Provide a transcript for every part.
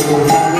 Hare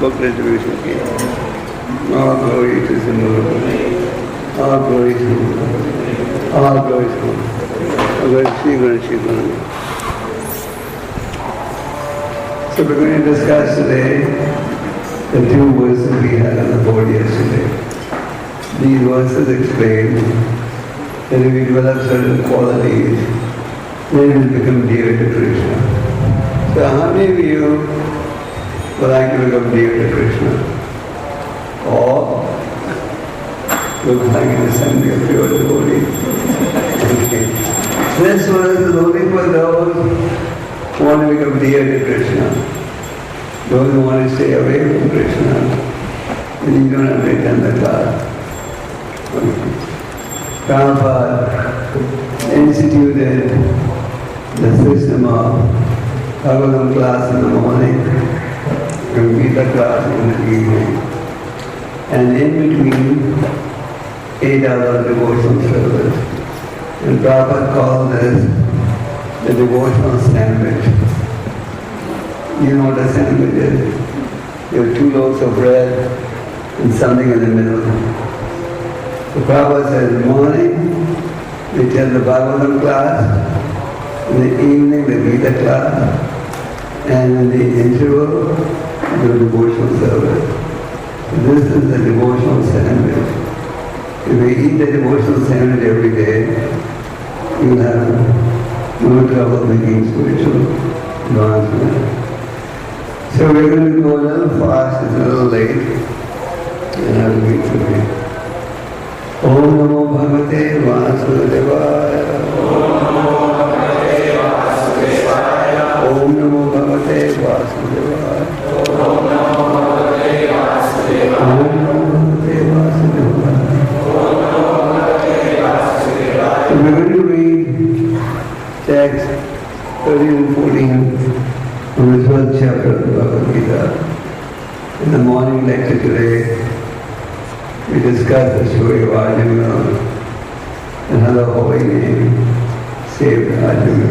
book distribution ki. All glory to the Lord. All glory to the Lord. All glory to the Lord. So we're going to discuss today the two verses we had on the board yesterday. These verses explain that if we develop certain qualities, then we become dear to Krishna. So how many of you would like to become dear to Krishna? Or look like an assembly of pure devotees? Okay. This verse is only for those who want to become dear to Krishna. Those who want to stay away from Krishna, then you don't have to attend the class. Okay. Prabhupada instituted the system of Bhagavatam class in the morning and milta class in the evening. And in between, 8 hours devotional service. And Prabhupada called this the devotional sandwich. You know what a sandwich is? You have 2 loaves of bread and something in the middle. So Prabhupada says, in the morning, we tell the Bhagavatam class, in the evening, the milta class, and in the interval, the devotional service. This is the devotional sandwich. If we eat the devotional sandwich every day, you will have no trouble making spiritual advancement. So we're going to go a little fast, it's a little late, and I'll wait for you. Om Namo Bhagavate Vasudevaya. Om Namo Bhagavate Vasudevaya. Om Namo Bhagavate Vasudevaya. Om Namo Bhagavate Vasudevaya. So we're going to read text 13 and 14 from the 12th chapter of the Bhagavad Gita. In the morning lecture today, we discussed the story of Arjuna and how the holy name saved Arjuna.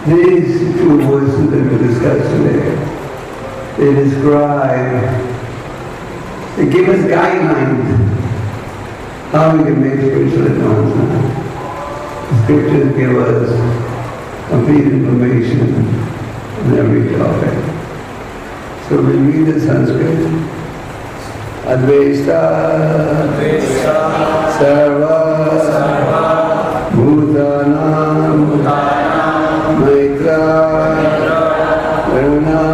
These 2 verses that we discussed today, they describe, they give us guidelines how we can make spiritual advancement. The scriptures give us complete information on every topic. So we read the Sanskrit. Advaita Sarva Bhutanam Maitra Karuna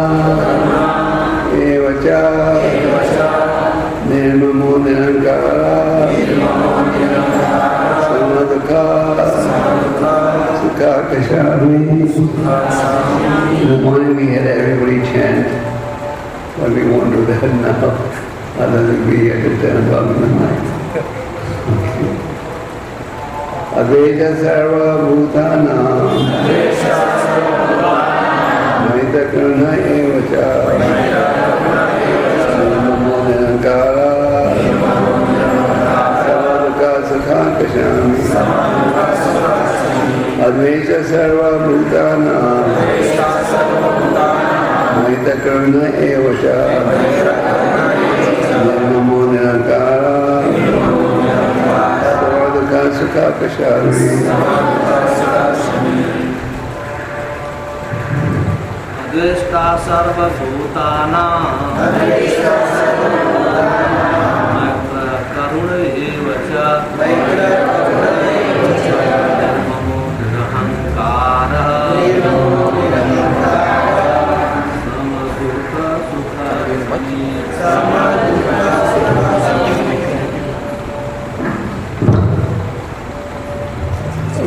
Evacha Nirmamo Nirankara Samadaka Sukha Kashami. In the morning we had everybody chant, but we won't do that now. Other than we at 10 o'clock in the night. Advaita Sarva Bhutana Maita Karuna Evacha Namo Nirankara Samadaka Sukha Kashami. Advaita Sarva Bhutana Maita Karuna Evacha Namo Nirankara Samadaka Sukha Kashami. Advaita Sarva Bhutana Maitra Karuna Evacha Namo Nirankara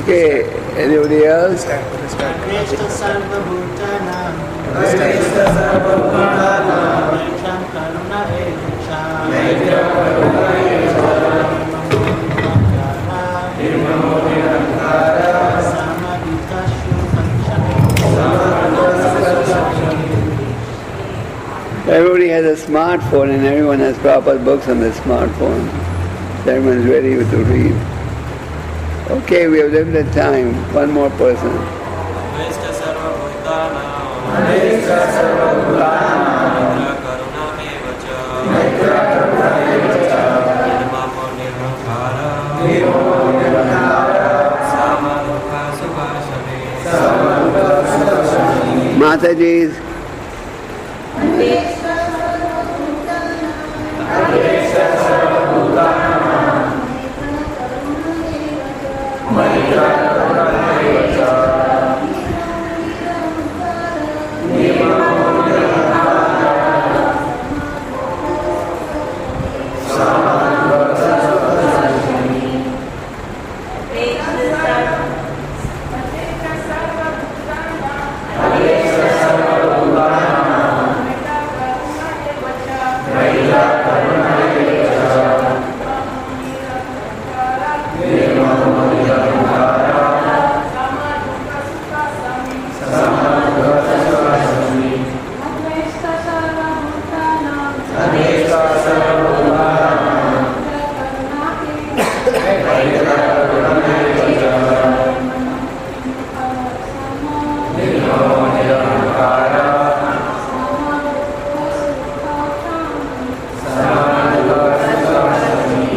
Okay, anybody else? Krishna Sarva Bhutana Krishna Sarva Bhutana Maitra Karuna Evacha Maitra Karuna everybody has a smartphone and everyone has proper books on the smartphone. Everyone's ready to read. Okay, we have limited time. One more person. Mataji's.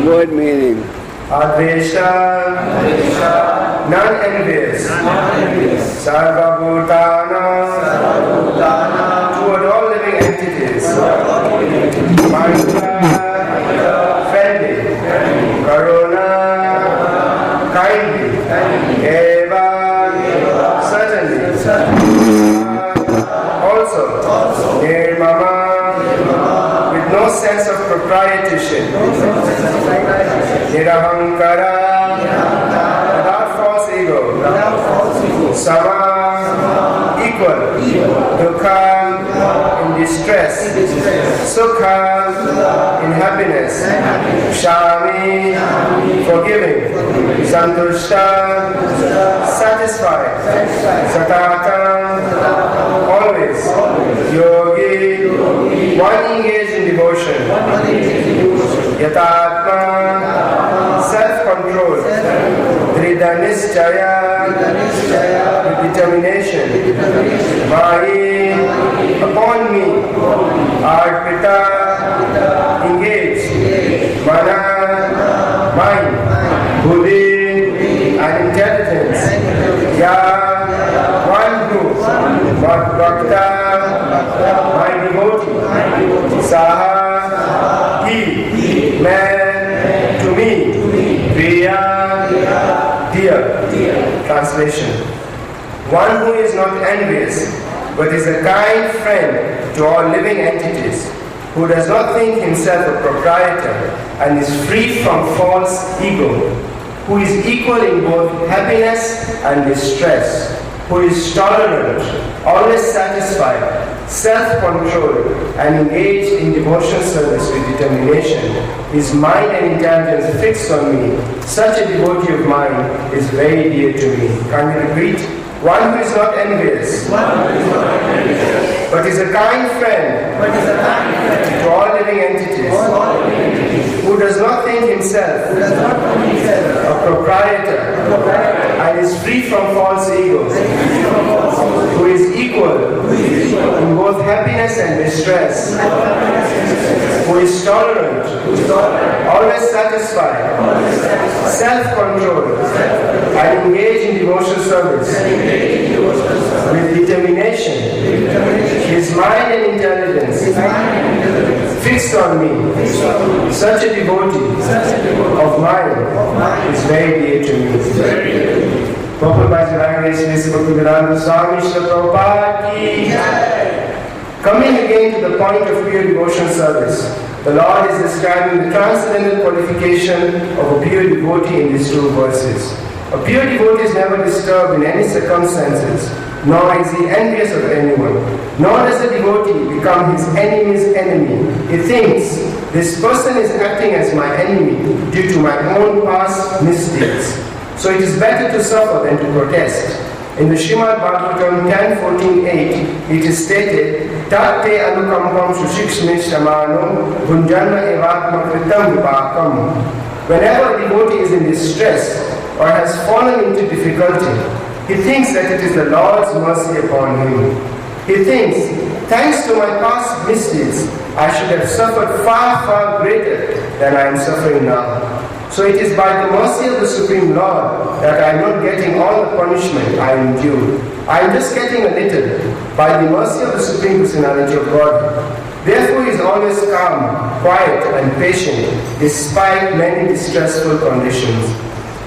Word meaning. Advesha, non-envious, Sarva-bhutana, toward all living entities, Maharaj, friendly, Karuna, kindly, Eva, certainly, also, Nirmama, with no sense of proprietorship, Nirahankara, without false ego, Sama, equal, Dukha, in distress, Sukha, in happiness, Shami, forgiving, Santushta, satisfied, Satata, always, Yogi, one engaged in devotion, Yatatma, self-control, Dridhanishchaya, with determination, Mahi, upon me, Arpita, engaged, Mana, mind, Buddhi, and intelligence, Ya, one who, Bhakta, my devotee, Saha, he, man, to me, Priya, dear. Translation. One who is not envious, but is a kind friend to all living entities, who does not think himself a proprietor and is free from false ego, who is equal in both happiness and distress, who is tolerant, always satisfied, self-controlled, and engaged in devotional service with determination, his mind and intelligence fixed on me. Such a devotee of mine is very dear to me. Can you repeat? One who is not envious, but is a kind friend to all living entities, who does not think himself a proprietor and is free from false ego, who is equal in both happiness and distress, who is tolerant, always satisfied, self-controlled, and engaged in devotional service with determination, his mind and intelligence fixed on me. Such a devotee of mine is very dear to me. Gopal Swami Shri Prabhupada ki jai. Coming again to the point of pure devotion service, the Lord is describing the transcendental qualification of a pure devotee in these two verses. A pure devotee is never disturbed in any circumstances, nor is he envious of anyone, nor does the devotee become his enemy's enemy. He thinks, this person is acting as my enemy due to my own past misdeeds, so it is better to suffer than to protest. In the Srimad Bhagavatam 10.14.8, it is stated, Tat te anukampam sushikshmi shamano bhunjanna evatma kritam vipakam. Whenever a devotee is in distress or has fallen into difficulty, he thinks that it is the Lord's mercy upon him. He thinks, thanks to my past misdeeds, I should have suffered far, far greater than I am suffering now. So it is by the mercy of the Supreme Lord that I am not getting all the punishment I endure. I am just getting a little by the mercy of the Supreme Personality of God. Therefore he is always calm, quiet and patient despite many distressful conditions.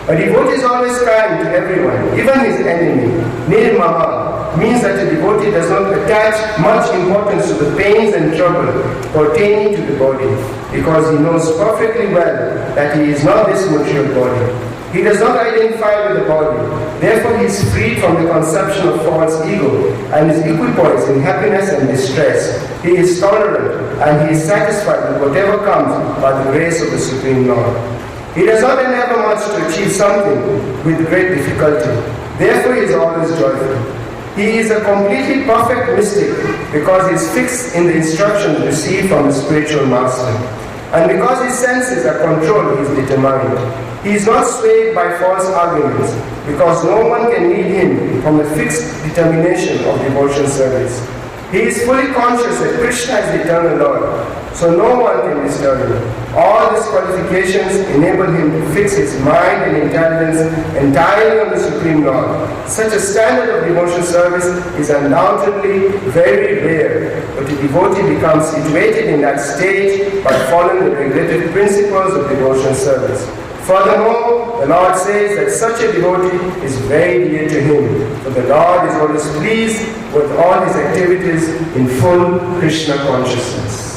A devotee is always kind to everyone, even his enemy. Nirmama means that a devotee does not attach much importance to the pains and trouble pertaining to the body, because he knows perfectly well that he is not this material body. He does not identify with the body. Therefore he is freed from the conception of false ego and is equipoised in happiness and distress. He is tolerant and he is satisfied with whatever comes by the grace of the Supreme Lord. He does not endeavor much to achieve something with great difficulty. Therefore he is always joyful. He is a completely perfect mystic because he is fixed in the instructions received from the spiritual master. And because his senses are controlled, he is determined. He is not swayed by false arguments because no one can lead him from the fixed determination of devotion service. He is fully conscious that Krishna is the eternal Lord, so no one can disturb him. All these qualifications enable him to fix his mind and intelligence entirely on the Supreme Lord. Such a standard of devotion service is undoubtedly very rare, but a devotee becomes situated in that stage by following the regulative principles of devotion service. Furthermore, the Lord says that such a devotee is very dear to him, for the Lord is always pleased with all his activities in full Krishna consciousness.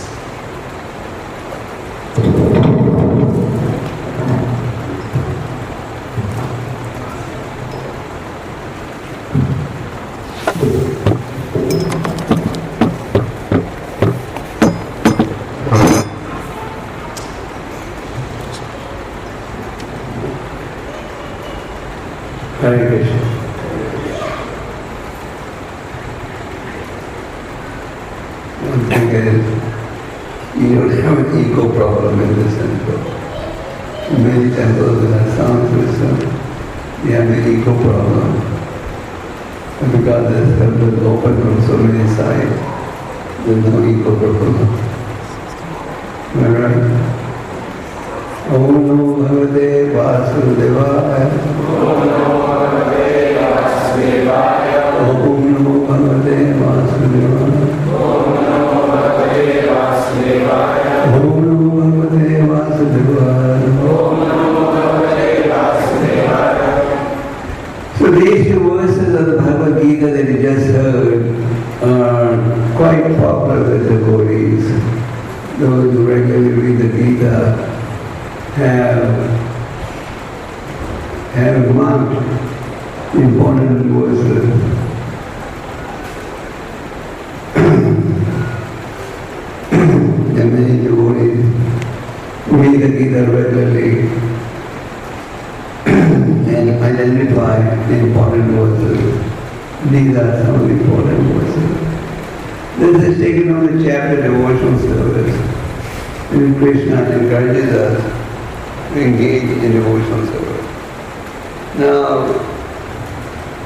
Hare Krishna. One thing is, you don't have an ego problem in this temple. In many temples in our sound system, you have an ego problem. And because this temple is open from so many sides, there's no ego problem. Am I right? Om Namo Bhagavate Vasudevaya. Om Namo Bhagavate Vasudevaya. Om Namo Bhagavate Vasudevaya. Om Namo Bhagavate Vasudevaya. Om Namo Bhagavate Vasudevaya. Om Namo Bhagavate Vasudevaya. So these two verses of the Bhagavad Gita that you just heard are quite popular with devotees. Those who regularly read the Gita have marked important verses. And many devotees read the Gita regularly and identify the important verses. These are some of the important verses. This is taken from the chapter Devotional Service. And Krishna encourages us to engage in devotional service. Now,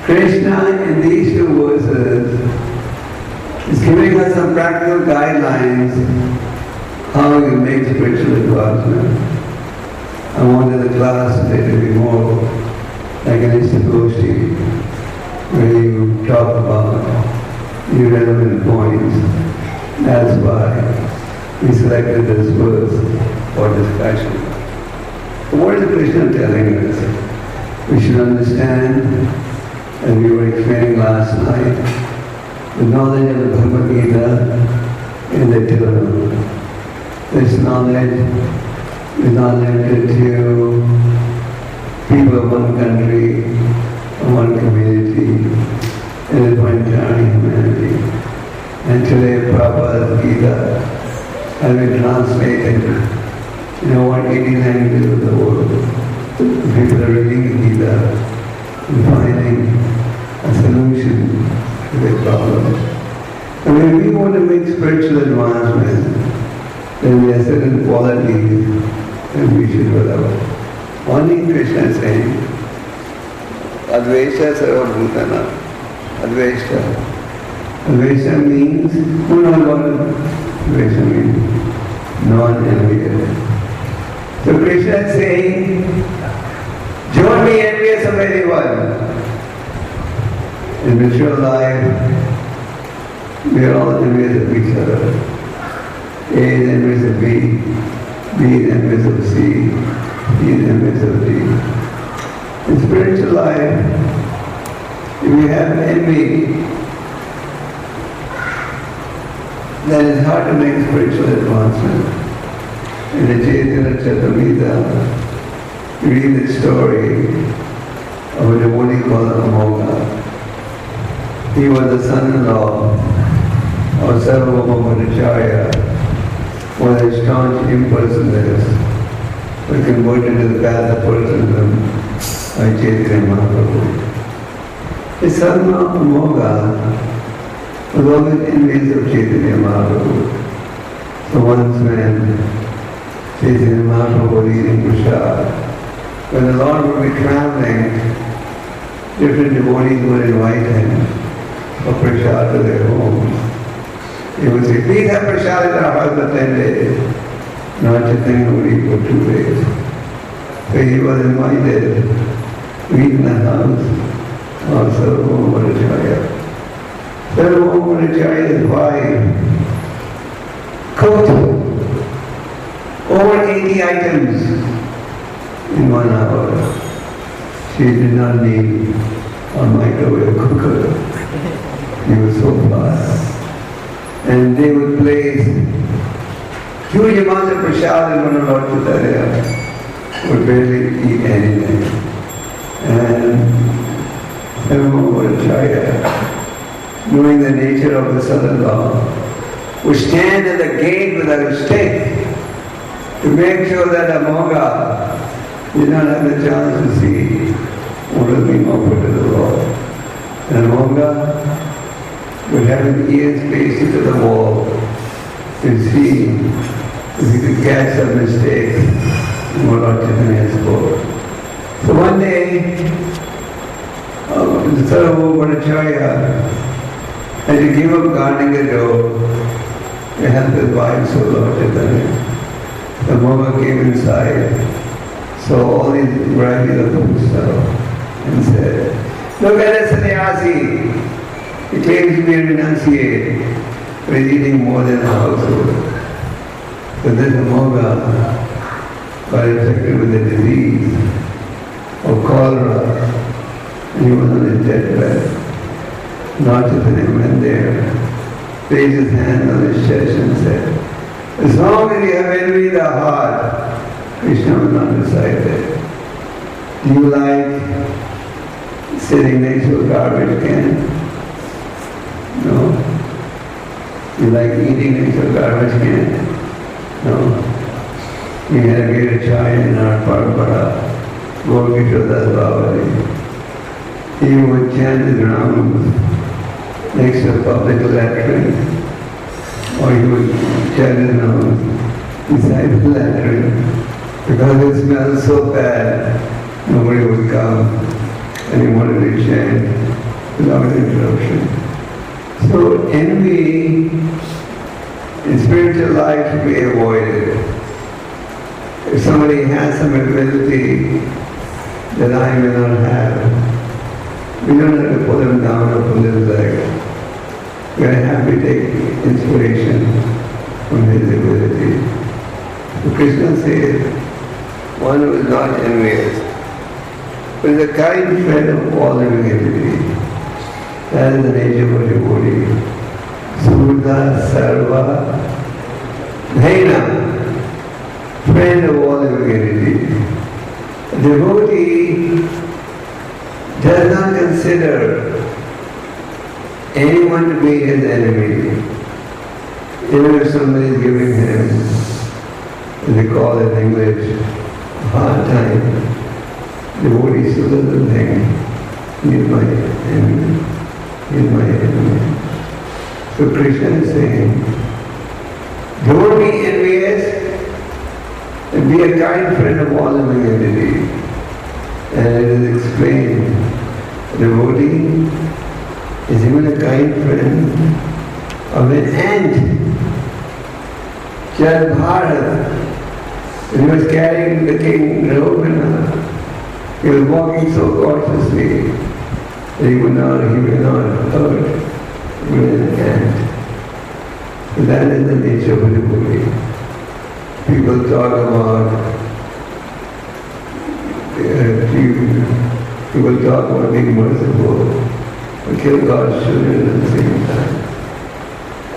Krishna in these two verses is giving us some practical guidelines how we can make spiritual advancement. I wanted the class today to be more like an Istagoshti, where you talk about the relevant points. That's why we selected this verse for discussion. What is Krishna telling us? We should understand, as we were explaining last night, the knowledge of the Bhagavad Gita is eternal. This knowledge is not limited to people of one country, of one community. It is for entire humanity. And today Prabhupada's Gita has been translated in over 80 languages of the world. People are reading the Gita and finding a solution to the problem. And when we want to make spiritual advancement, then there are certain qualities that we should develop. One thing Krishna is saying, Advaita Sarva Bhutana. Advaita. Advaita means, who knows what Advaita means? Non-envious. So Krishna is saying, don't be envious of anyone. In material life, we are all envious of each other. A is envious of B, B is envious of C, C is envious of D. In spiritual life, if we have envy, then it's hard to make spiritual advancement. In the Chaitanya Charitamrita, you read the story of a devotee called Amogha. He was the son-in-law of Sarvabhauma Bhattacharya, one of the staunch impersonalists, but converted to the path of personalism by Chaitanya Mahaprabhu. His son-in-law Amogha was always envious of Chaitanya Mahaprabhu. So once when Chaitanya Mahaprabhu was eating prasad, when the Lord would be traveling, different devotees would invite him for prasad to their homes. He would say, please have prasad in our house for 10 days. Not Chaitanya would eat for 2 days. So he was invited to eat in the house of Sarvabhauma Bhattacharya. Sarvabhauma Bhattacharya's wife cooked over 80 items in 1 hour. She did not need a microwave cooker. He was so fast. And they would place huge amounts of prasad in front of Lord Chaitanya, would barely eat anything. And Sarvabhauma Bhattacharya, knowing the nature of the son-in-law, would stand at the gate with a stick to make sure that Amogha did not have the chance to see what was being offered to the Lord. And Amogha would have his ears pasted to the wall to see if he could catch some mistakes in what Lord Chaitanya spoke. So one day, the Sarvabhauma Bhattacharya had to give up guarding the door to help his wife, so Lord Chaitanya. The Amogha came inside, saw all these varieties of food stuff, and said, look at a sannyasi. He claims to be a renunciate, but he's eating more than a household. So this Amogha got infected with a disease of cholera, and he was on his deathbed. Lord Chaitanya went there, placed his hand on his chest and said, as long as you have envy in the heart, Krishna will not decide that. Do you like sitting next to a garbage can? No. You like eating next to a garbage can? No. We had a great chai in our parampara, Gopal Das Bhagwati. He would chant his rounds next to a public latrine, or he would chant his rounds beside the latrine. Because it smelled so bad, nobody would come and he wanted to chant without interruption. So envy in spiritual life should be avoided. If somebody has some ability that I may not have, we don't have to pull them down or pull his leg. We are happy to take inspiration from his ability. So Krishna says, one who is not envious, but is a kind friend of all living entities. That is the nature of a devotee. Sudha Sarva Dhaina, friend of all living entities. A devotee does not consider anyone to be his enemy. Even if somebody is giving him, as they call it in English, hard time, devotee still doesn't think He is my enemy. He is my enemy. So Krishna is saying, don't be envious and be a kind friend of all living entities. And it is explained, devotee is even a kind friend of an ant. Chad Bharat, when he was carrying the king Ravana, he was walking so cautiously that he would not hurt even an ant. So that is the nature of a devotee. People talk about people talk about being merciful, but kill God's children at the same time.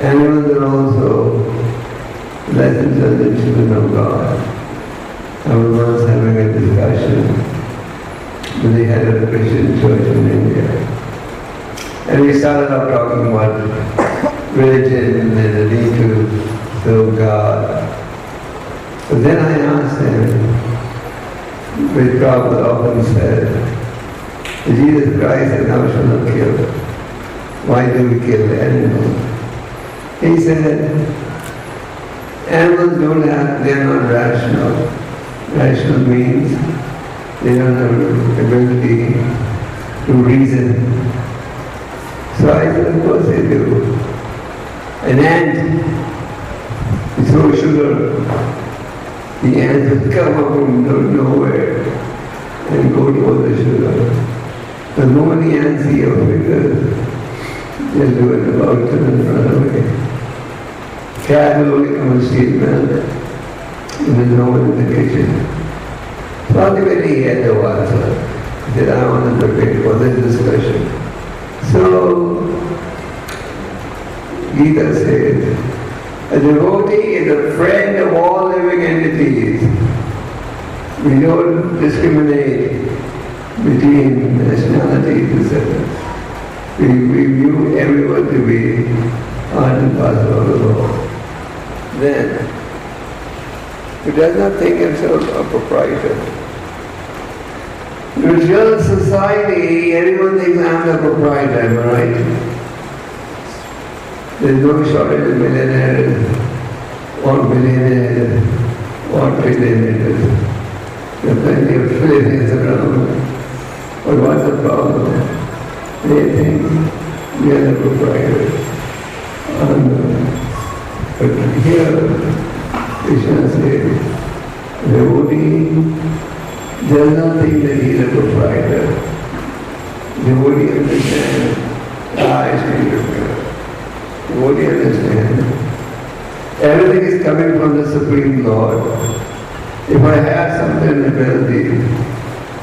Animals are also less intelligent children of God. I was once having a discussion with the head of the Christian church in India. And we started off talking about religion and the need to serve God. But then I asked him, which Prabhupada often said, Jesus Christ said, thou shalt not kill. Why do we kill animals? He said, animals they're not rational. Rational means they don't have the ability to reason. So I said, of course they do. An ant is so sugar. The ants will come up from nowhere and go to all the sugar. The moment the ants see your fingers, they'll do it about them and run away. Cat will only come and steal milk, and there's no one in the kitchen. So ultimately he had no answer. He said, I want to prepare for this discussion. So Gita says, a devotee is a friend of all living entities. We don't discriminate between nationalities, etc. We view everyone to be part and parcel of the world. Then, he does not think himself a proprietor. In a real society, everyone thinks I'm the proprietor, am I right? There's no shortage of millionaires, or billionaires, or trillionaires. There are plenty of trillionaires around. But what's the problem? They think we are the proprietors. But here, Krishna says, devotee does not think that he is a proprietor. Devotee understands, I speak of God. Devotee understands, everything is coming from the Supreme Lord. If I have something ability,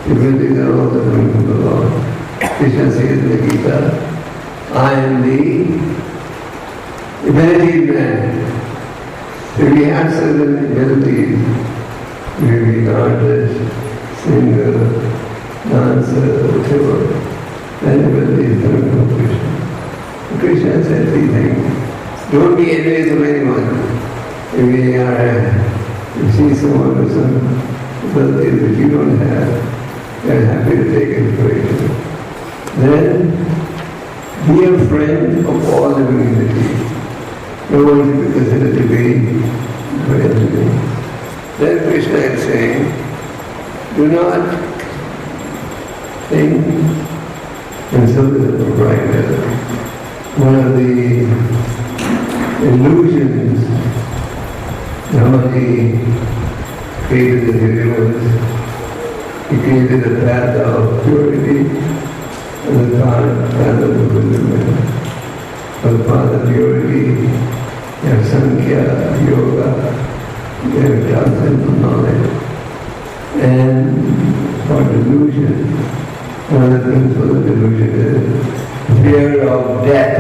abilities are also coming from the Lord. Krishna says in the Gita, I am the ability man. If we have certain abilities, maybe artist, singer, dancer, whatever, that ability is coming from Krishna. Krishna said three things. Don't be envious of anyone. If you see someone with some abilities that you don't have, they are happy to take inspiration. Then, be a friend of all living entities. No one should be considered to be my enemy. Then Krishna is saying, do not think himself as a proprietor. One of the illusions Brahmaji created the universe. He created a path of purity and the path of fulfillment. For the path of purity, you have Sankhya, Yoga, you have transcendental knowledge. And for delusion, one of the principles of delusion is fear of death.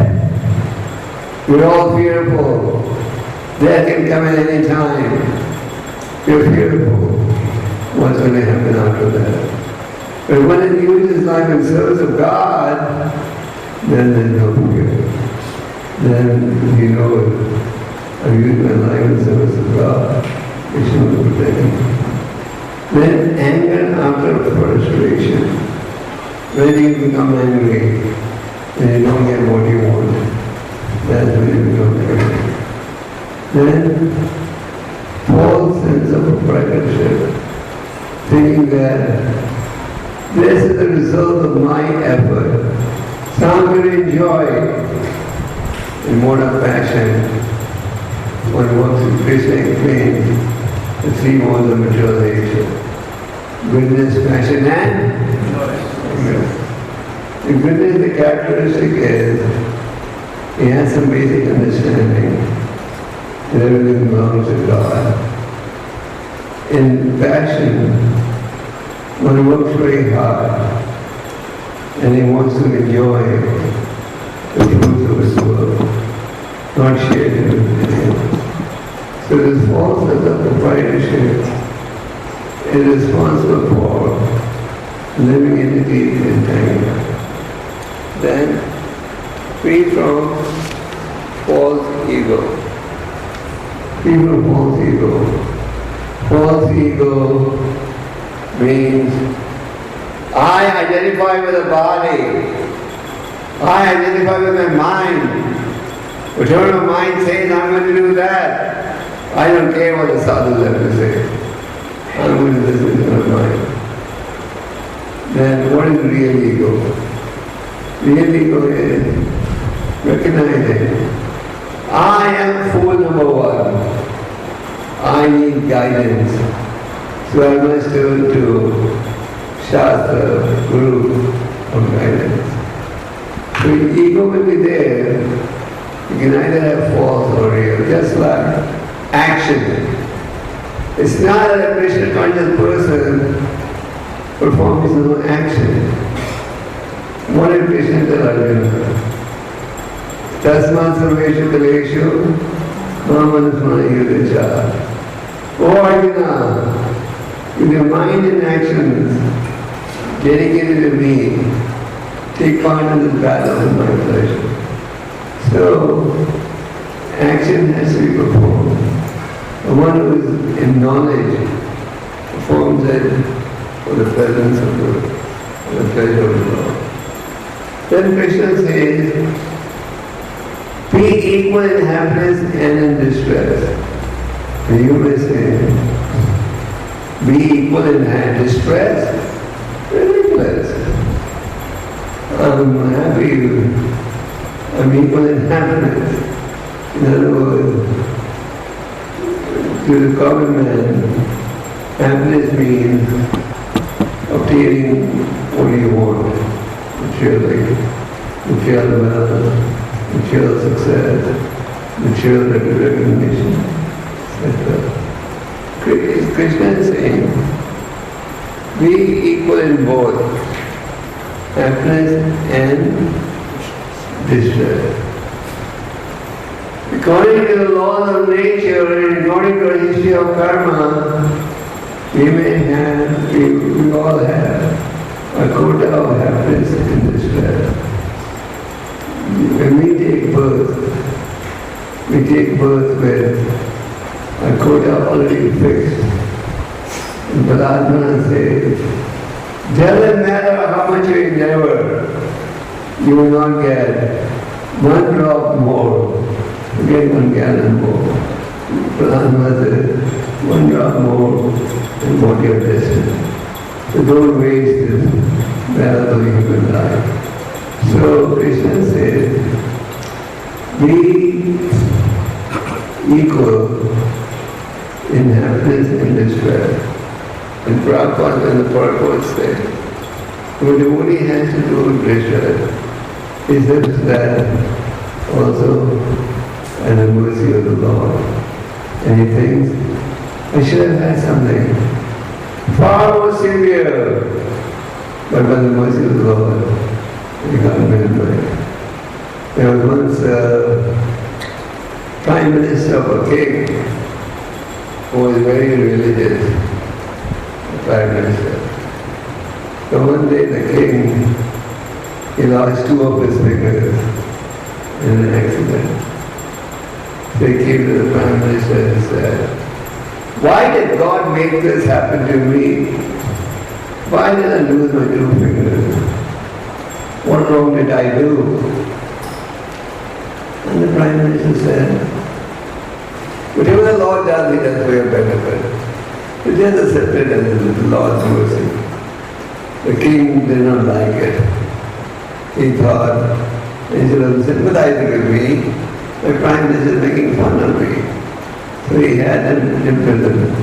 We're all fearful. Death can come at any time. You're fearful. What's going to happen after that? But when it uses life in service of God, then there's no fear. Then you know, I'm using my life in service of God. Krishna will protect me. Then anger after frustration. When you become angry and you don't get what you want, that's when you become angry. Then, false sense of proprietorship, thinking that this is the result of my effort, so I'm going to enjoy it. In mode of passion, one works with Krishna explains the three modes of material nature. Goodness, passion and the goodness, the characteristic is he has some basic understanding that everything belongs to God. In passion, one works very hard and he wants to enjoy the fruits of his work, not share it with anyone. So this false sense of proprietorship is responsible for living in the deep entanglement. Then, free from false ego. Free from false ego. False ego means I identify with the body. I identify with my mind. Whatever my mind says, I'm going to do that. I don't care what the sadhus have to say. I'm going to listen to my mind. Then what is real ego? Real ego is recognizing I am fool number one. I need guidance. So I must turn to Shastra, Guru, for guidance. So ego will be there. You can either have false or real, just like action. It's not that a Krishna conscious person performs his own action. What did Krishna tell Arjuna? Tasmat sarveshu kaleshu mamanasmana yudacha. Oh Arjuna, with your mind and actions dedicated to me, take part in this battle with my pleasure. So, action has to be performed. The one who is in knowledge performs it for the presence of the pleasure of the Lord. Then Krishna says, be equal in happiness and in distress. And you may say, be equal in distress? Ridiculous. I'm happy, I'm equal in happiness. In other words, to the common man, happiness means obtaining what you want, materially, material wealth, material success, material recognition, etc. Krishna is saying, be equal in both happiness and distress. According to the laws of nature and according to the history of karma, we all have a quota of happiness and distress. When we take birth with a quota already fixed. And Pramanand says, doesn't matter how much you endeavor, you will not get one drop more. Get 1 gallon more. Pramanand says, 1 drop more than what you're destined. So don't waste this valuable human life. So Krishna says, be equal in happiness and distress. And Prabhupada and the purport say, what devotee has to do with Krishna is that also and the mercy of the Lord. And he thinks, I should have had something far more severe, but by the mercy of the Lord, he got midnight. There was once a Prime Minister of a king who was very religious, the Prime Minister. So one day the king, he lost 2 of his fingers in an accident. They came to the Prime Minister and said, why did God make this happen to me? Why did I lose my 2 fingers? what wrong did I do? And the Prime Minister said, whatever the Lord does, He does for your benefit. He just accepted as the Lord's mercy. The king did not like it. He thought, instead of sympathizing with me, the Prime Minister is making fun of me. So he had him imprisoned.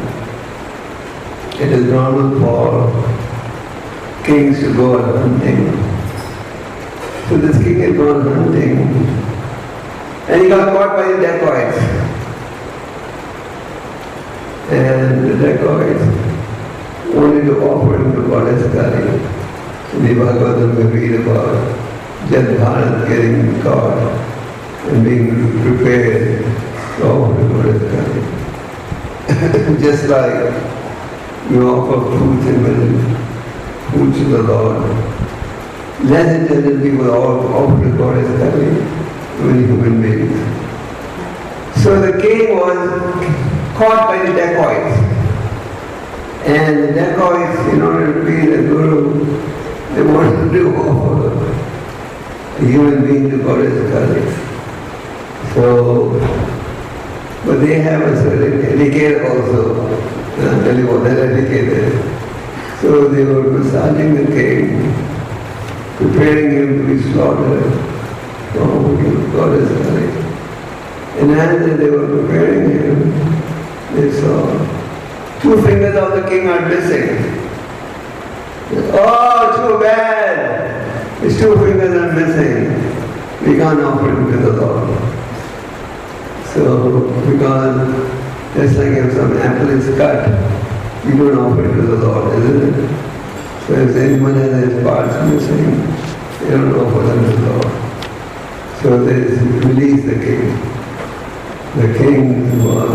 It is normal for kings to go on hunting. So this king had gone hunting and he got caught by the dacoits. And the dacoits wanted to offer him the goddess Kali. In the Bhagavatam we read about Jal Bharat getting caught and being prepared to offer the goddess Kali. Just like you offer fruits and milk, food to the Lord. Less intelligent people offer the goddess Kali to many human beings. So the king was caught by the dacoits. And the dacoits, in order to be the guru, they wanted to offer a human being to goddess Kali. So, but they have a certain etiquette also. I'll tell you what that etiquette is. So they were massaging the king, preparing him to be slaughtered. Oh, goddess Kali. And as they were preparing him, they saw 2 fingers of the king are missing. Oh, too bad! His 2 fingers are missing. We can't offer him to the Lord. So, because just like if some apple is cut, you don't offer it to the Lord, isn't it? So if anyone has his parts missing, they don't offer them to the Lord. So they release the king. The king was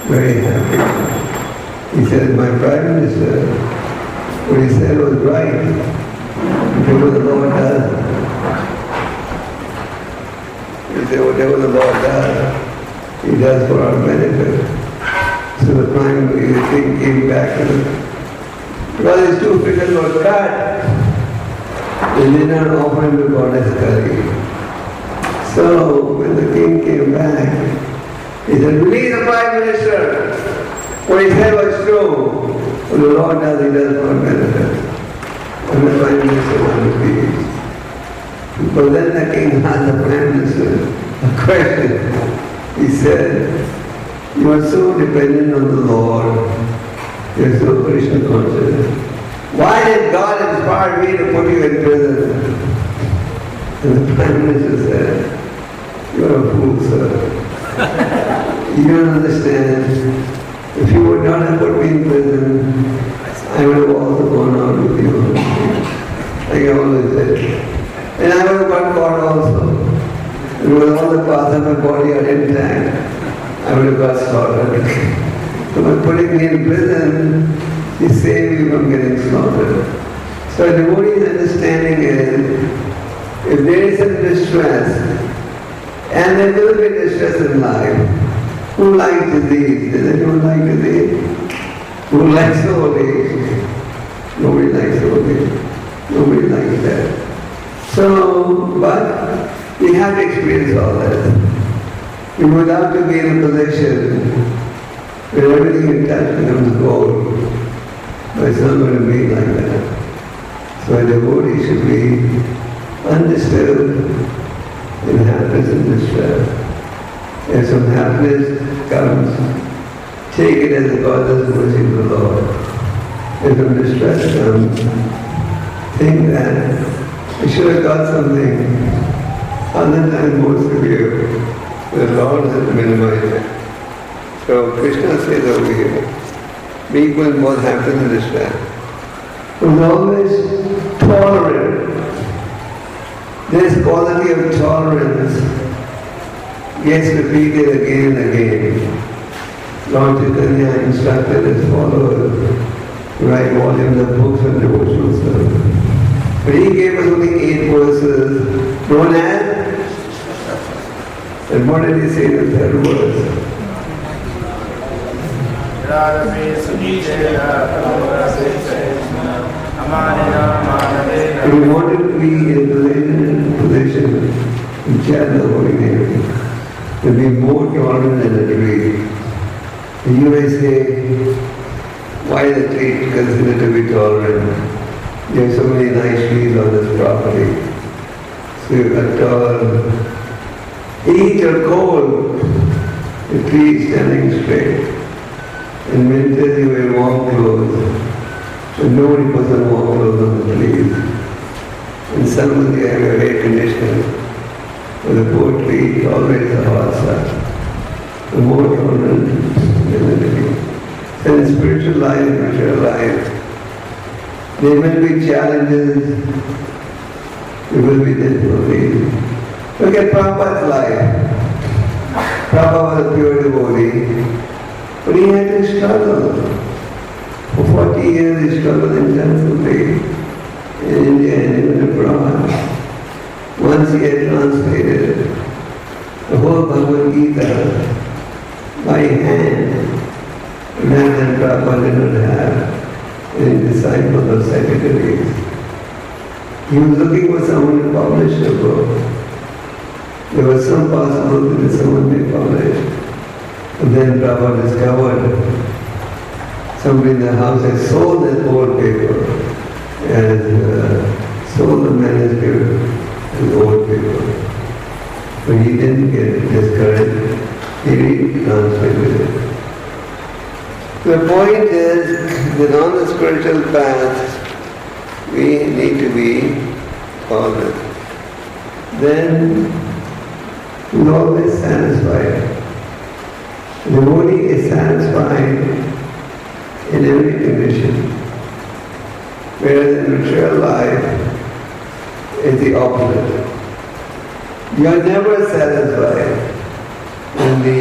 very happy. He said, my Prime Minister, what he said was right. Whatever the Lord does. He said, whatever the Lord does, He does for our benefit. So the king came back to him. Because his 2 fingers were cut, they did not offer him to goddess Kali. So when the king came back, he said, release the Prime Minister. What he said was true. What the Lord does, He does for our benefit. And the Prime Minister wanted peace. But then the king asked the Prime Minister a question. He said, you are so dependent on the Lord. You are so Krishna conscious. Why did God inspire me to put you in prison? And the Prime Minister said, you are a fool, sir. You don't understand. If you would not have put me in prison, I would have also gone out with you. Like I always said. And I would have got caught also. And when all the parts of my body are intact, I would have got slaughtered. So by putting me in prison, He saved me from getting slaughtered. So a devotee's understanding is, if there is some distress, and there will be distress in life, who likes disease? Does anyone like disease? Who likes old age? Nobody likes old age. Nobody likes that. So, but we have to experience all that. We would love to be in a position where everything in touch becomes gold. But it's not going to be like that. So a devotee should be undisturbed in happiness and distress. If some happiness comes, take it as a God's mercy of the Lord. If some distress comes, think that I should have got something other than more severe. The Lord has minimized it. So Krishna says over here, be equal in both happiness and distress. Who's always tolerant. This quality of tolerance gets repeated again and again. Lord Chaitanya instructed his followers to write volumes of books on devotional service. But he gave us only 8 verses known as, and what did he say in the 3rd verse? Radha We wanted to be in position to chant the holy name, to be more tolerant than the tree. You may say, why the tree considered to be tolerant? There are so many nice trees on this property. So you got tall, heat or cold, the tree is standing straight. In winter you wear warm clothes, but nobody puts on warm clothes on the trees. In summer you have your air conditioner, but the poor tree always a hot sun. The more tolerant than the tree. So in spiritual life, material life, there will be challenges, there will be difficulties. Look at Prabhupada's life. Prabhupada was a pure devotee, but he had to struggle. For 40 years he struggled intensively in India and even abroad. Once he had translated the whole Bhagavad Gita by hand. That then Prabhupada did not have any disciples or secretaries. He was looking for someone to publish the book. There was some possibility that someone may publish. And then Prabhupada discovered somebody in the house had sold that old paper, and sold the manuscript as old paper. But he didn't get discouraged. He retranslated it. The point is that on the spiritual path, we need to be tolerant. Then we're always satisfied. The devotee is satisfied in every condition. Whereas in material life, it's the opposite. You are never satisfied. In the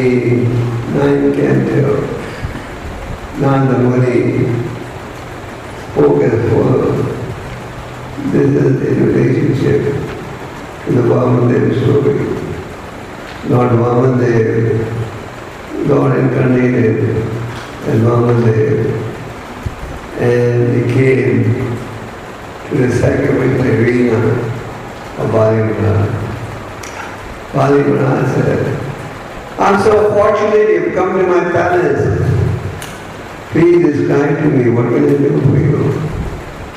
ninth canto, Nanda Muni spoke as follows. This is in relationship to the Vamandev story. Lord Vamandev, Lord incarnated as Vamandev, and he came to the sacrificial arena of Bali Maharaj. Bali Maharaj said, I'm so fortunate you've come to my palace. Please describe to me what can I do for you.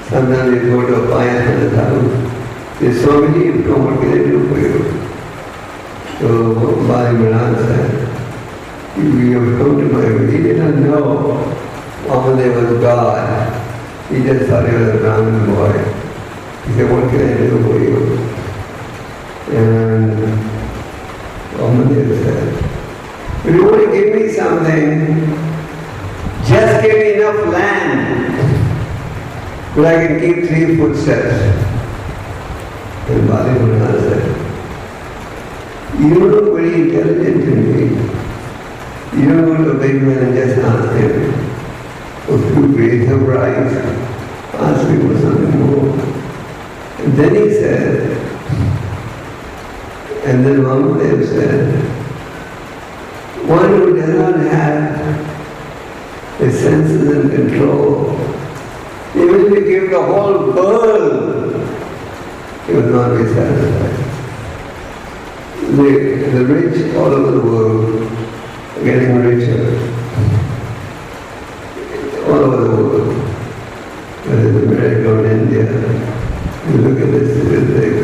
Sometimes you go to a pious man's house. There's so many you've come, what can I do for you? So Bali Maharaj said, you have come to my room. He did not know Vamandev was God. He just thought he was a Brahmin boy. He said, what can I do for you? And Vamandev said, if you want to give me something, just give me enough land where I can keep 3 footsteps. And Bali Maharaj said, you look very intelligent to me. You don't go to a big man and just ask him for a few grains of rice. Ask me for something more. And then he said, and then Vamandev said, one who does not have his senses in control, even if he gave the whole world, he would not be satisfied. The rich all over the world are getting richer. All over the world. Whether it's America or India, you look at this statistics,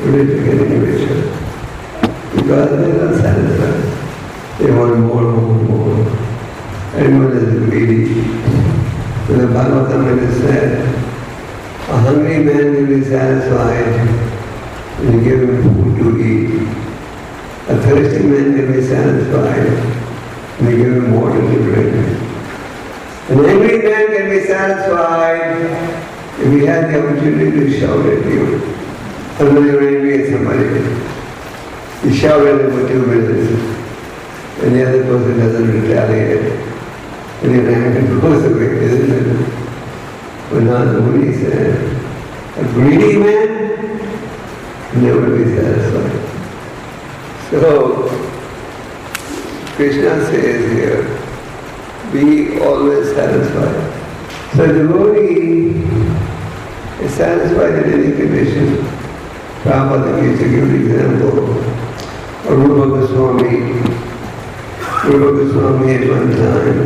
the rich are getting richer. Because they're not satisfied. They want more. Everyone is greedy. So the Bhagavatam it is said, a hungry man will be satisfied when you give him food to eat. A thirsty man will be satisfied when you give him water to drink. An angry man can be satisfied if he has the opportunity to shout at you. And when you're angry at somebody, you shout at him for 2 minutes, and the other person doesn't retaliate. And your anger goes away, isn't it? But Nanda Muni said, a greedy man never be satisfied. So, Krishna says here, be always satisfied. So devotee is satisfied in any condition. Prabhupada gives a good example of Rupa Goswami. Rupa Goswami at one time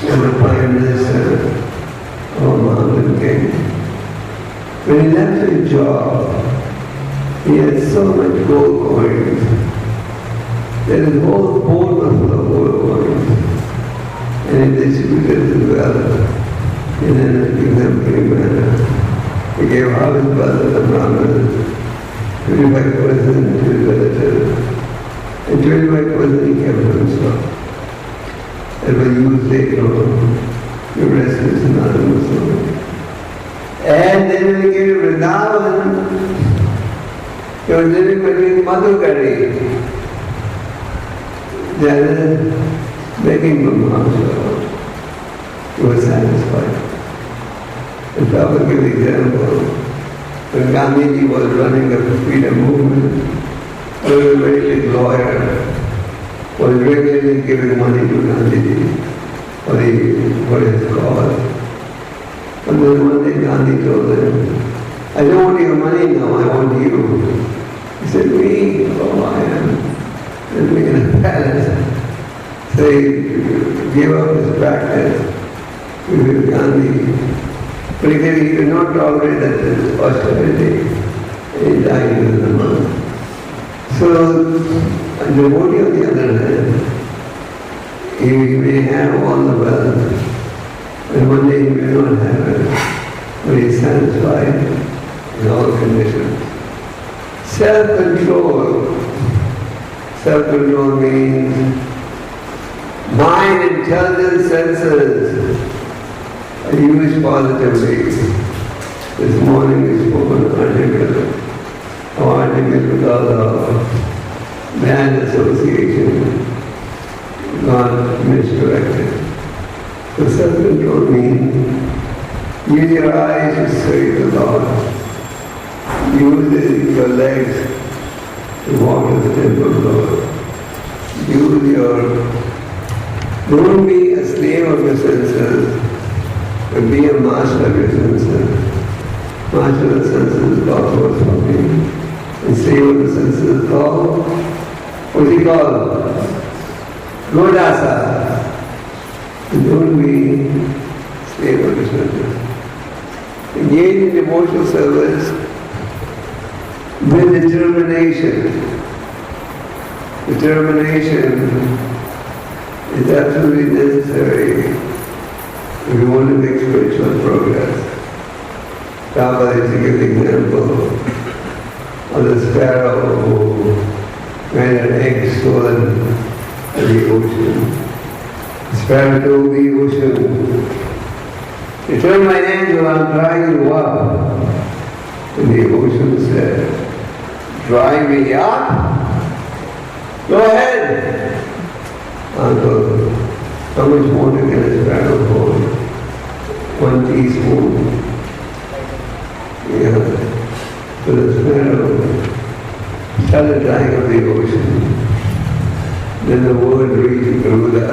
was the Prime Minister of Mountain King. When he left his job, he had so much gold coins that his whole board was full of gold coins. And he distributed his wealth in an exemplary manner. He gave half his wealth to the Brahmanas, 25% to his relatives, and 25% he kept for himself. That was used later on. The rest is anonymous. And then when he came to Vrindavan, he was living between Madhukari. Then begging for Maharaj. He was satisfied. And Prabhupada gave the example. When Gandhiji was running the freedom movement, there was a very big lawyer was regularly giving money to Gandhiji for his cause. And then one day Gandhi told him, I don't want your money now, I want you. He said, me? Oh, I am living in a palace. So he gave up his practice with Gandhi. But he said he could not tolerate that austerity. He died in the month. So, a devotee on the other hand, he may have all the wealth, and one day he may not have it, but he is satisfied in all conditions. Self-control. Self-control means mind, intelligence, senses are used positively. This morning we spoke on an article called bad association, not misdirected. So self-control means use your eyes to serve the Lord. Use your legs to walk to the temple of the Lord. Don't be a slave of your senses, but be a master of your senses. Master of the senses is called Goswami. And slave of the senses is called, what's he called? Godasa. Don't be slave of your senses. Engage in devotional service with determination. Determination is absolutely necessary if you want to make spiritual progress. Prabhupada is to give the example of the sparrow who had an egg stolen in the ocean. The sparrow told the ocean, return my angel, I'm drying you up. And the ocean said, dry me up? Go ahead. Uncle, how much water can a sparrow hold? 1 teaspoon. Yeah. So the sparrow started drying up the ocean. Then the word reached Garuda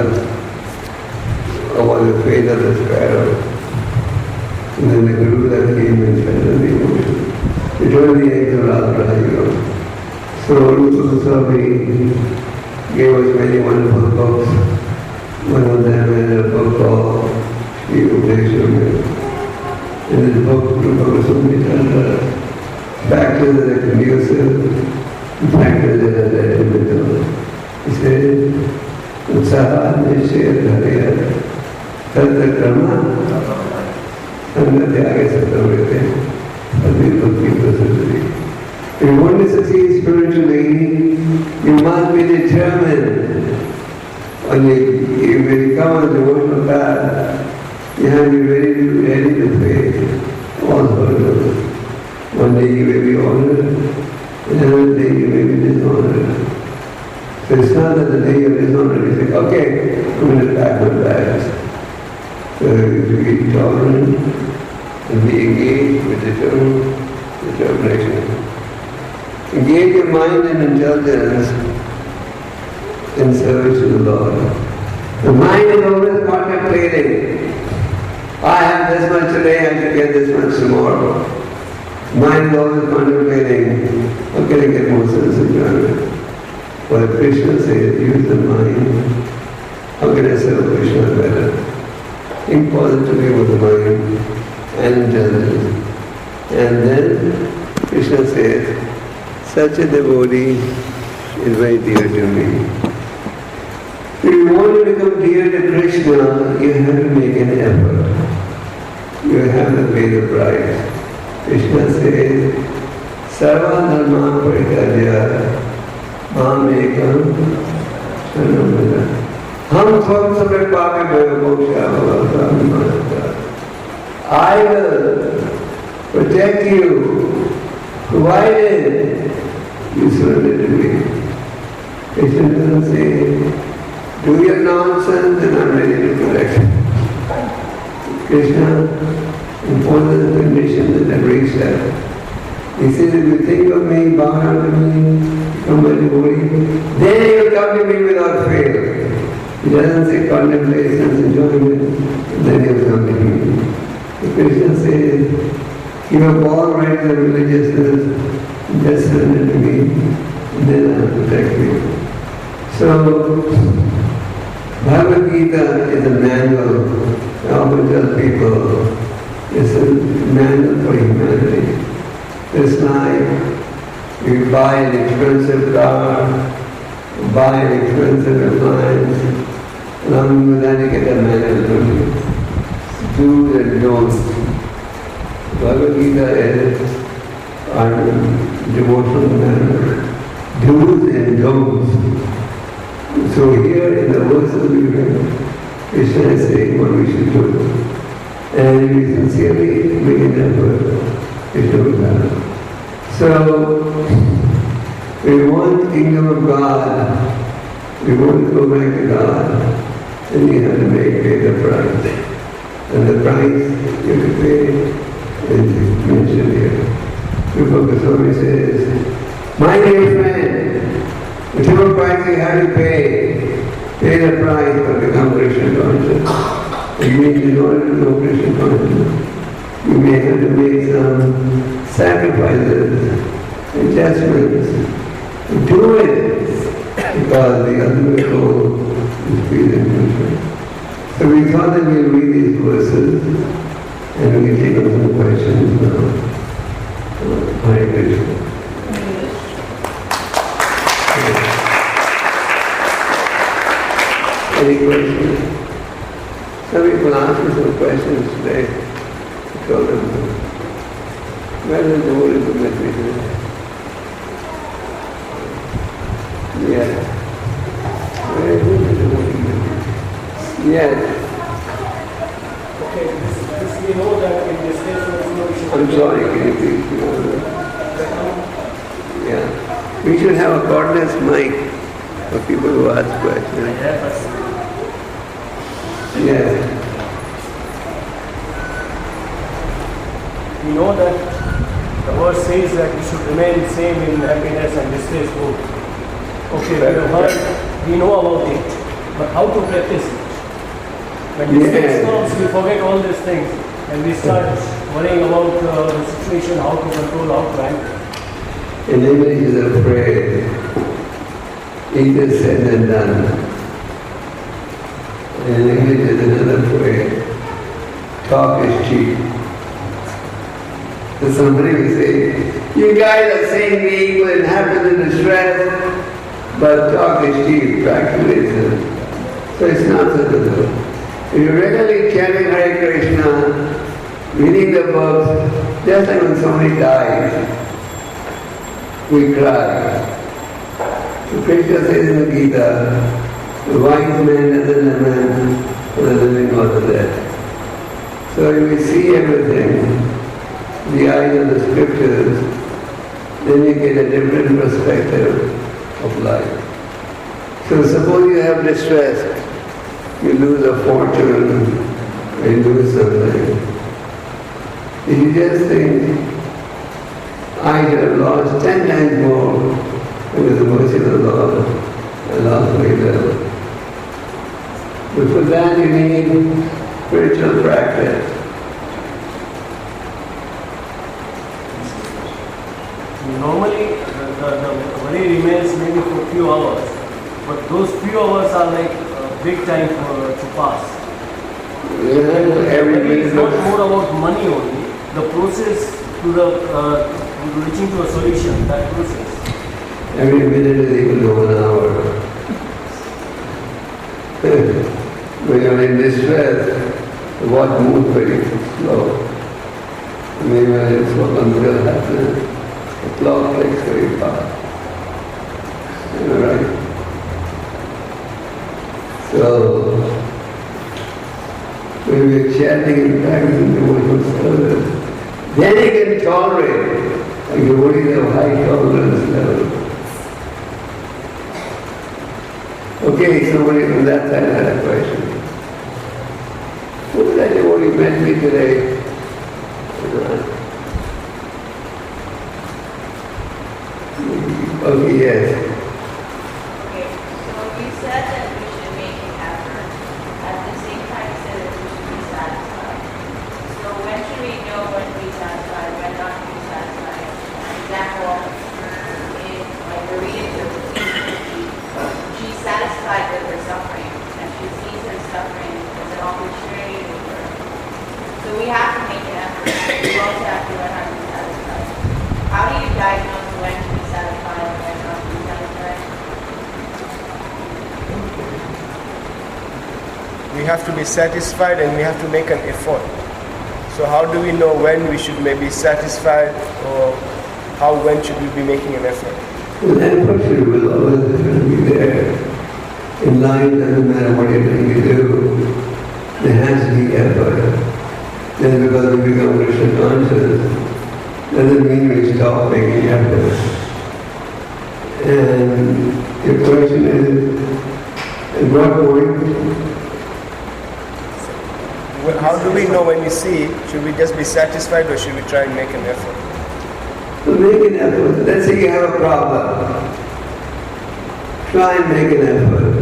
about the fate of the sparrow. And then the Garuda came and fed on the ocean. Return the angel, I'll dry you up. So Rupa Goswami gave us many wonderful books. One of them is a book called Sri Updeshwar. In this book, Rupa Goswami tells us factors that are conducive and factors that are detrimental. He says, Utsaha Nishya Dharya Tattva Karma Sangatyage Sattavritte Adhipakti Prasudri. If you want to succeed spiritually, you must be determined. When you come on the devotional path, you have to be ready to face all hurdles. One day you may be honored, another day you may be dishonored. So it's not that the day you're dishonored, you think, okay, I'm going to pack my bags. So you be tolerant and be engaged with determination. Engage your mind and intelligence in service to the Lord. The mind is always contemplating. I have this much today, I should get this much tomorrow. Mind is always contemplating, how can I get more sense of enjoyment? But Krishna says, use the mind. How can I serve Krishna better? Think positively with the mind and intelligence. And then Krishna says, such a devotee is very dear to me. If you want to become dear to Krishna, you have to make an effort. You have to pay the price. Krishna says, Sarva dharma parityajya mam ekam sharanam vraja. Ham tvam samarpami bhava. I will protect you, provided you surrender to me. Krishna doesn't say, do your nonsense and I'm ready to protect you. Krishna imposes the conditions in every step. He says, if you think of me, bow down to me, become my devotee, then you will come to me without fail. He doesn't say contemplation, enjoyment, then you will come to me. So Krishna says, you have all right to religiousness, just surrender to me, and then I will protect you. So, Bhagavad Gita is a manual. I often tell people, it's a manual for humanity. It's like you buy an expensive car, buy an expensive appliance, along with that you get a manual from you. Do's and don'ts. Bhagavad Gita is our devotional manual. Do's and don'ts. So here in the verses we read, Krishna is saying what we should do. And we sincerely make an effort, Krishna will happen. So, we want the kingdom of God, we want to go back to God, then you have to pay the price. And the price you have to pay is mentioned here. Rupa Goswami says, my dear friend, whichever price you have to pay the price to become Krishna conscious. It means in order to know Krishna consciousness, you may have to make some sacrifices, adjustments. Do it, because the ultimate goal is pleasing Krishna. So we thought that we'll read these verses and we can take on some questions now. Hare Krishna. Any questions? Some people asked me some questions today. I told them, where is the Holy Bhagwati? Yes. Where is the Holy Bhagwati? Yes. Okay, this we know that in this case we should... I'm sorry, can you please do that? Yeah. We should have a cordless mic for people who ask questions. Yes. We know that the verse says that we should remain same in happiness and distress both. Okay, we have heard, we know about it, but how to practice it? When distress comes, we forget all these things and we start worrying about the situation, how to control, how to handle. An image is afraid. Easier said than done. And an image is another phrase. Talk is cheap. So somebody will say, you guys are saying we equal in happiness and distress, but talk is cheap, practically isn't. So it's not such a thing. If you're regularly chanting Hare Krishna, reading the books, just like when somebody dies, we cry. So Krishna says in the Gita, the wise man doesn't lament for the living or the dead. So if we see everything, the eyes of the scriptures, then you get a different perspective of life. So suppose you have distress, you lose a fortune, or you lose something. If you just think, I should have lost 10 times more, with the mercy of the Lord, I lost very little. But for that you need spiritual practice. normally the worry remains maybe for a few hours, but those few hours are like big time to pass. Every Maybe it's minute not more about money only. The process to reaching to a solution, that process. every minute is equal to 1 hour. When you're in distress, the watch moves very slow. Maybe when it's unreal happiness, the clock clicks very fast. Right? So, when we're chanting and practicing devotional service, then you can tolerate. Like devotees have high tolerance level. Okay, somebody from that side had a question. Who was that devotee met me today? Okay, yes. Okay, so you said that we should make an effort. At the same time, you said that we should be satisfied. So when should we know when to be satisfied, when not to be satisfied? An example is like Maria, she's satisfied with her suffering, and she sees her suffering as an opportunity to learn. So we have to make an effort. We also have to learn how to be satisfied. How do you diagnose when to be satisfied and when not to be satisfied? We have to be satisfied and we have to make an effort. So how do we know when we should maybe satisfied, or when should we be making an effort? Well, that effort will always be there. In life, doesn't matter what you're going to do, there has to be effort. Just because we become Krishna conscious, doesn't mean we stop making effort. And your question is, at what point? Well, how do we know when we see? Should we just be satisfied or should we try and make an effort? So make an effort. Let's say you have a problem. Try and make an effort.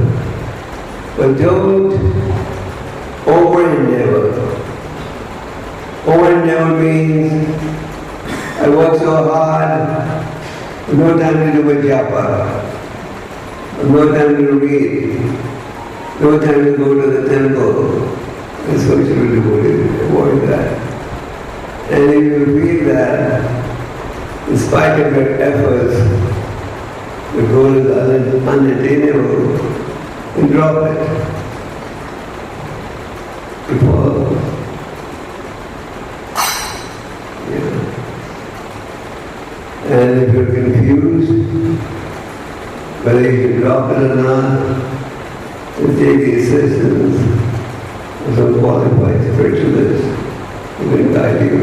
But don't over-endeavor. Over-endeavor means I work so hard, no time to do a japa, no time to read, no time to go to the temple. That's what you should do, avoid that. And if you feel that, in spite of your efforts, the goal is unattainable, then drop it. You fall. And if you're confused whether you can drop it or not, then take the assistance of some qualified spiritualist who can guide you.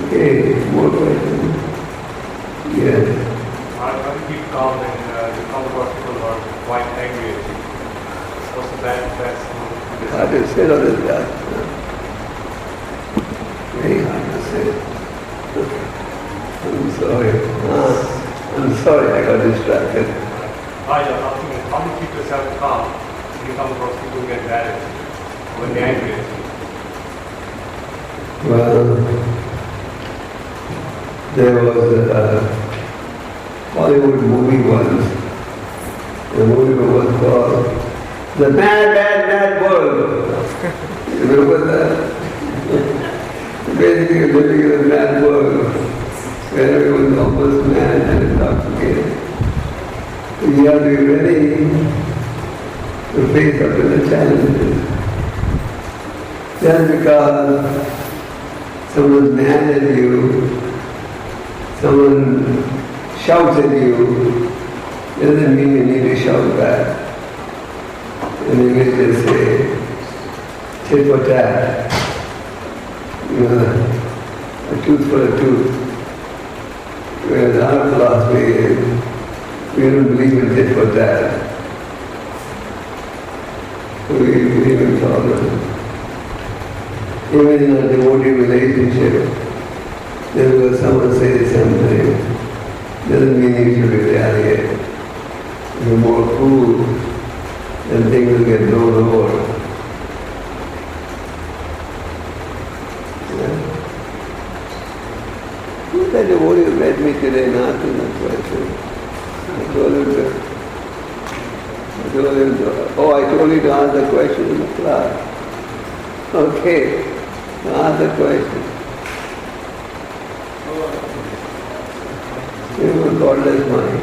Okay, more questions? Yes. How do you keep calm when you come across people who are quite angry at you? What's the best move? Hard to say all this stuff. Very hard to say. I'm sorry. I'm sorry I got distracted. Maharaj, I'm asking you, how do you keep yourself calm when you come across people who get mad at you, when they're angry at you? Well, there was a Hollywood movie once. The movie was called The Mad, Mad, Mad World. You remember that? Basically living in a mad world where everyone's almost mad and intoxicated. You have to be ready to face up to the challenges. Just because someone's mad at you, someone shouts at you, doesn't mean you need to shout back. In English they say, tit for tat. You know, a tooth for a tooth. Whereas our philosophy is, we don't believe in tit for tat. We believe in tolerance. Even in a devotee relationship, there was someone say something, doesn't mean you should retaliate. If you're more cool, then things will get blown over. Yeah. today not in the question. I told him to ask the question in the class. Okay, ask the question. You have a godless mind.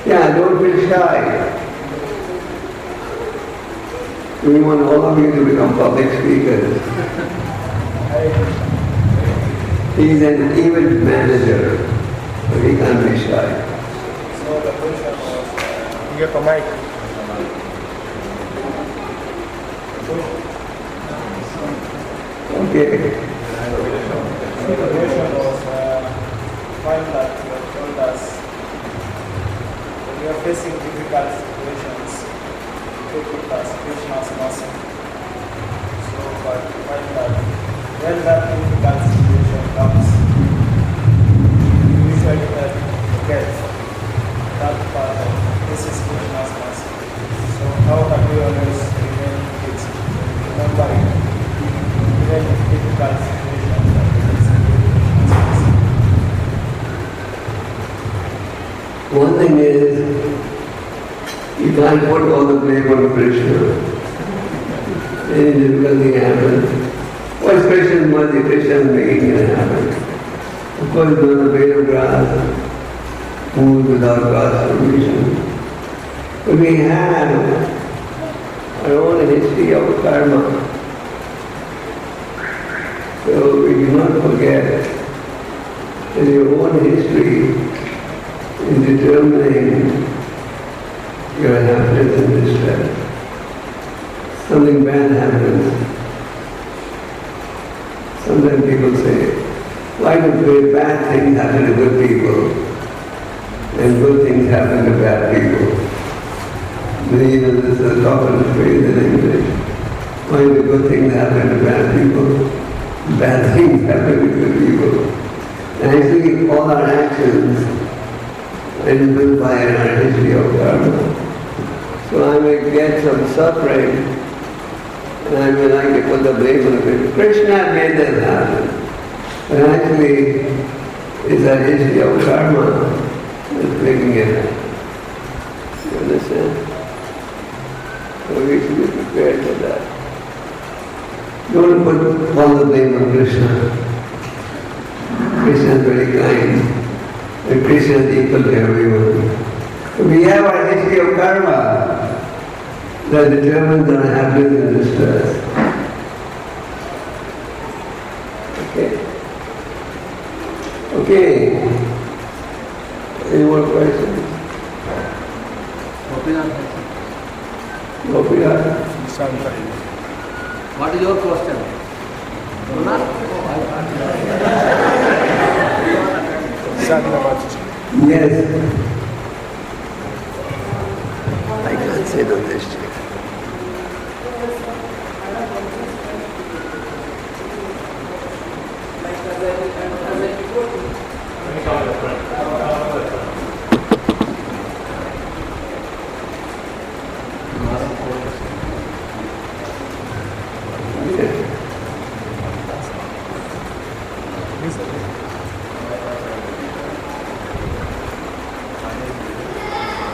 Yeah, don't feel shy. We want all of you to become public speakers. He's an event manager, but he can't be shy. So the question was, you have a mic. Okay. So the question was, find that you have told us when you are facing difficult situations, take it as Krishna's mercy. So, but find that when that difficult situation comes, you usually forget that part of this is Krishna's mercy. So how can we always remain it, remembering even in difficult situations that this is Krishna's mercy? One thing is, you can't put all the blame on Krishna. Any difficulty happens. What's Krishna's mercy? Krishna's making it happen. Of course, it's not a blade of grass, move without God's permission. But we have our own history of karma. So we do not forget that your own history is determining your happiness and distress. Something bad happens. Sometimes people say, why do bad things happen to good people and good things happen to bad people? This is a common phrase in English. Why do good things happen to bad people? Bad things happen to good people. And actually all our actions are influenced by our history of karma. So I may get some suffering and I may like to put the blame on Krishna. Krishna made that happen. But actually it's our history of karma that's making it happen. You understand? So we should be prepared for that. Don't put all the blame on Krishna. Krishna is very kind. And Krishna is equal to everyone. We have our history of karma that determines our happiness and distress. Okay? Okay. Any more questions? Gopal? What is your question? Yes. I can't say the district.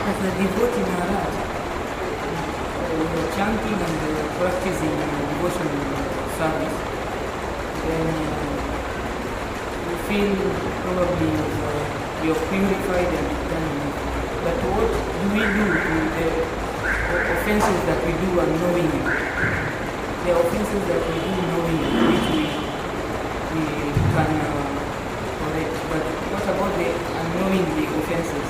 As a devotee Maharaj, chanting and practicing devotional service, then you feel probably you're purified and done. But what do we do to the offenses that we do unknowingly? The offenses that we do knowingly, which we can correct. But what about the unknowingly offenses?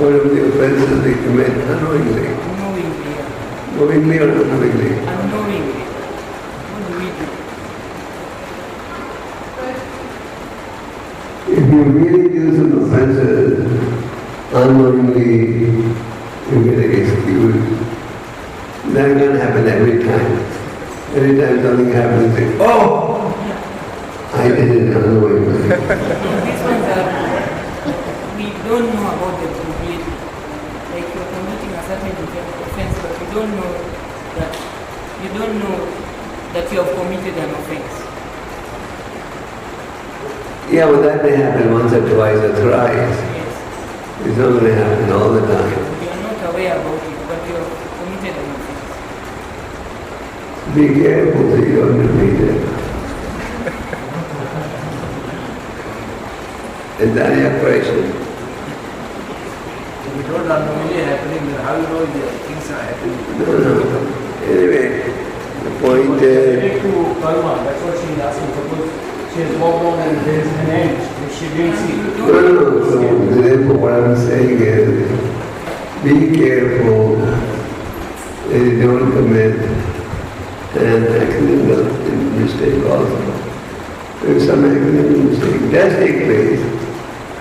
What are the offenses we commit unknowingly? Unknowingly, yeah. Knowingly or unknowingly? Unknowingly. What do we do? If you really do some offenses unknowingly, you get excused. That can happen every time. Every time something happens, you say, oh! I did it unknowingly. These ones are, we don't know about them completely. Like you're committing a certain offense, but you don't know that, you don't know that you have committed an offense. Yeah, well that may happen once or twice or thrice. Yes. It's not going to happen all the time. You are not aware about it, but you have committed an offense. Be careful so you don't repeat it. Is that your question? If it don't unknowingly happening, then how you know the things are happening? No. Anyway, the point is, Related to karma, that's what she is asking. Suppose she has walked on and there is an end, which she didn't see. no. So therefore what I'm saying is, be careful that you don't commit an accidental mistake also. If some accidental mistake does take place,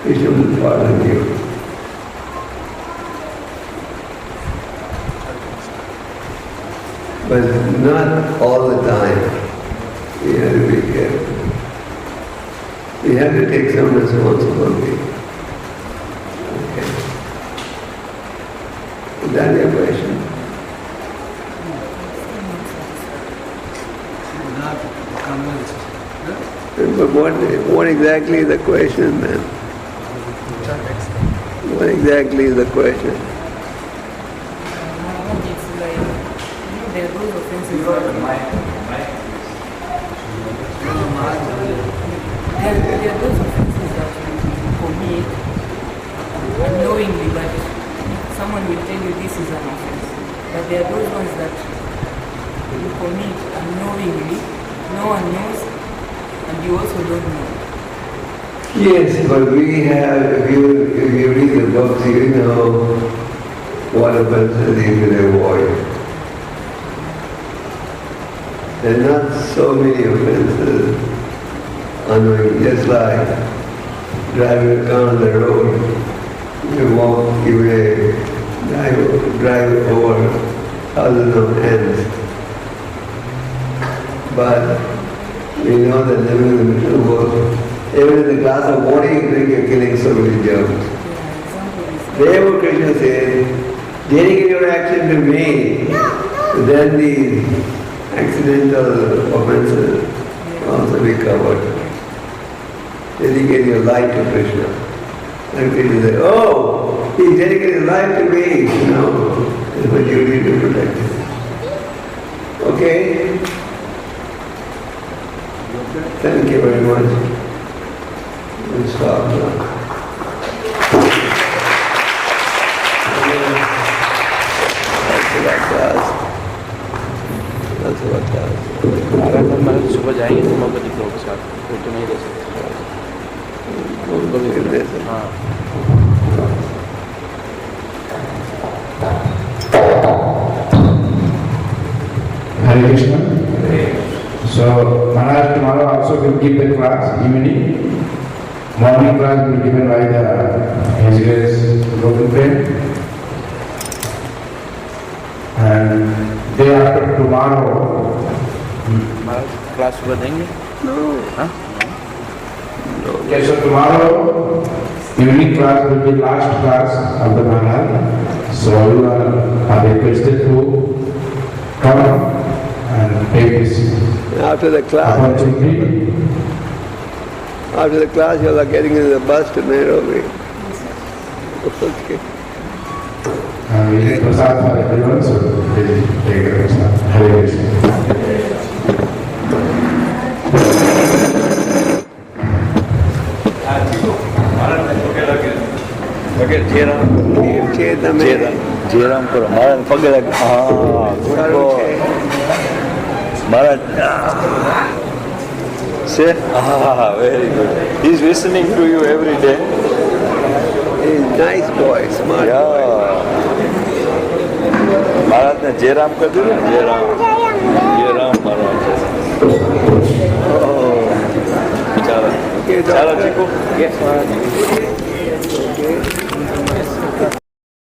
Krishna will pardon you. But not all the time. We have to be careful. We have to take some responsibility. Okay. Is that your question? But what exactly is the question, man? What exactly is the question? It's like, there are those offenses that there are those offenses that you commit unknowingly, but someone will tell you this is an offense. But there are those ones that you commit unknowingly, no one knows, and you also don't know. Yes, but we have, if you read the books, you know what offenses you can avoid. There are not so many offenses unknowing, just like driving a car on the road. You walk, you may drive over thousands of ends. But we know that living in the middle world, even in the glass of water you drink, you're killing so many germs. Therefore Krishna says, dedicate your action to me, then the accidental offenses also be covered. Dedicate your life to Krishna. And Krishna says, oh, he dedicated his life to me. No, it's my duty to protect him. Okay? Thank you very much. We'll stop now. That's what does. सुबह जाएंगे तो मोहब्बत के लोग के साथ वो तो नहीं रह सकते उनको भी दे सकते। हाँ Hare Krishna. So Maharaj tomorrow also will give the class evening. Morning class will be given by His Grace Gopal. And day after tomorrow. Class सुबह देंगे No. हाँ Okay, so tomorrow evening class will be last class of the Maharaj. So everyone are requested to come and take this After the class, opportunity. you are getting into the bus to Nairobi. Okay. And we need prasad for everyone, so please take the prasad. Hare Krishna. Jairam Kura. Maharaj, forget that. Good boy. Maharaj. Say, very good. He's listening to you every day. He's a nice boy, smart boy. Yeah. Maharaj ne Jairam kar diya. Jairam Maharaj. Oh. Chalo. Chalo, Chico. Yes, Maharaj.